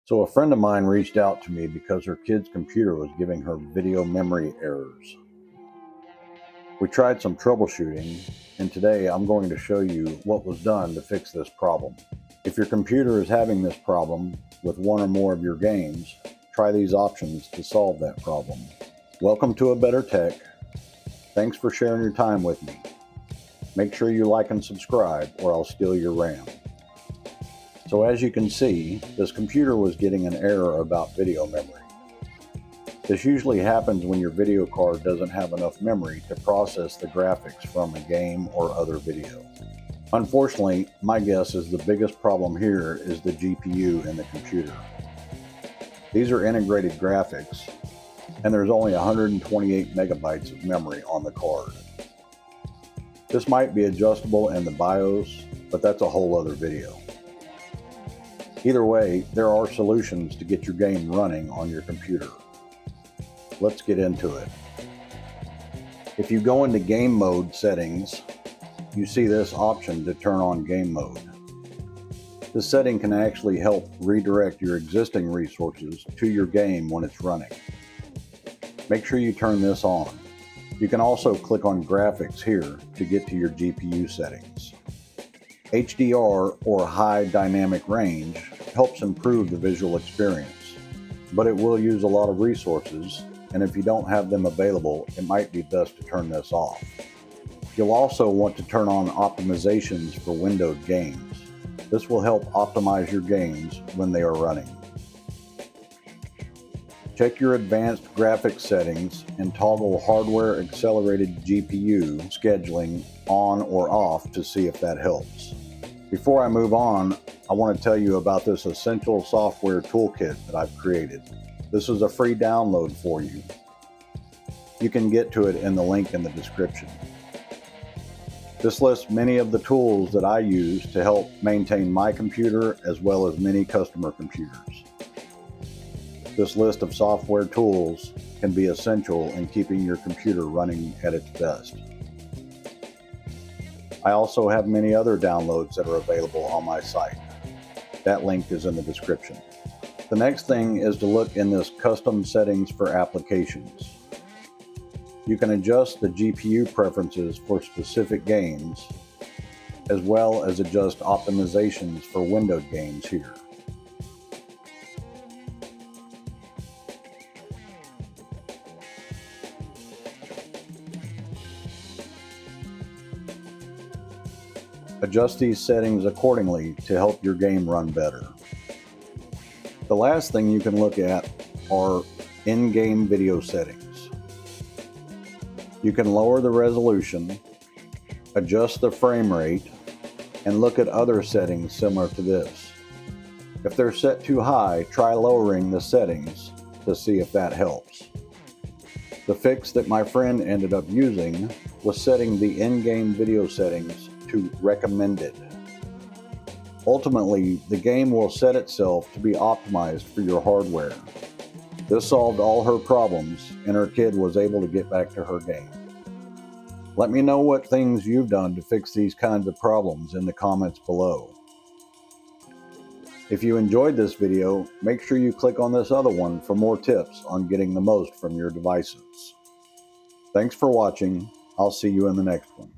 So a friend of mine reached out to me because her kid's computer was giving her video memory errors. We tried some troubleshooting, and today I'm going to show you what was done to fix this problem. If your computer is having this problem with one or more of your games, try these options to solve that problem. Welcome to A Better Tech. Thanks for sharing your time with me. Make sure you like and subscribe or I'll steal your RAM. So as you can see, this computer was getting an error about video memory. This usually happens when your video card doesn't have enough memory to process the graphics from a game or other video. Unfortunately, my guess is the biggest problem here is the GPU in the computer. These are integrated graphics, and there's only 128 megabytes of memory on the card. This might be adjustable in the BIOS, but that's a whole other video. Either way, there are solutions to get your game running on your computer. Let's get into it. If you go into game mode settings, you see this option to turn on game mode. This setting can actually help redirect your existing resources to your game when it's running. Make sure you turn this on. You can also click on graphics here to get to your GPU settings. HDR or high dynamic range helps improve the visual experience, but it will use a lot of resources, and if you don't have them available, it might be best to turn this off. You'll also want to turn on optimizations for windowed games. This will help optimize your games when they are running. Check your advanced graphics settings and toggle hardware accelerated GPU scheduling on or off to see if that helps. Before I move on, I want to tell you about this essential software toolkit that I've created. This is a free download for you. You can get to it in the link in the description. This lists many of the tools that I use to help maintain my computer as well as many customer computers. This list of software tools can be essential in keeping your computer running at its best. I also have many other downloads that are available on my site. That link is in the description. The next thing is to look in this custom settings for applications. You can adjust the GPU preferences for specific games, as well as adjust optimizations for windowed games here. Adjust these settings accordingly to help your game run better. The last thing you can look at are in-game video settings. You can lower the resolution, adjust the frame rate, and look at other settings similar to this. If they're set too high, try lowering the settings to see if that helps. The fix that my friend ended up using was setting the in-game video settings to recommended. Ultimately, the game will set itself to be optimized for your hardware. This solved all her problems, and her kid was able to get back to her game. Let me know what things you've done to fix these kinds of problems in the comments below. If you enjoyed this video, make sure you click on this other one for more tips on getting the most from your devices. Thanks for watching. I'll see you in the next one.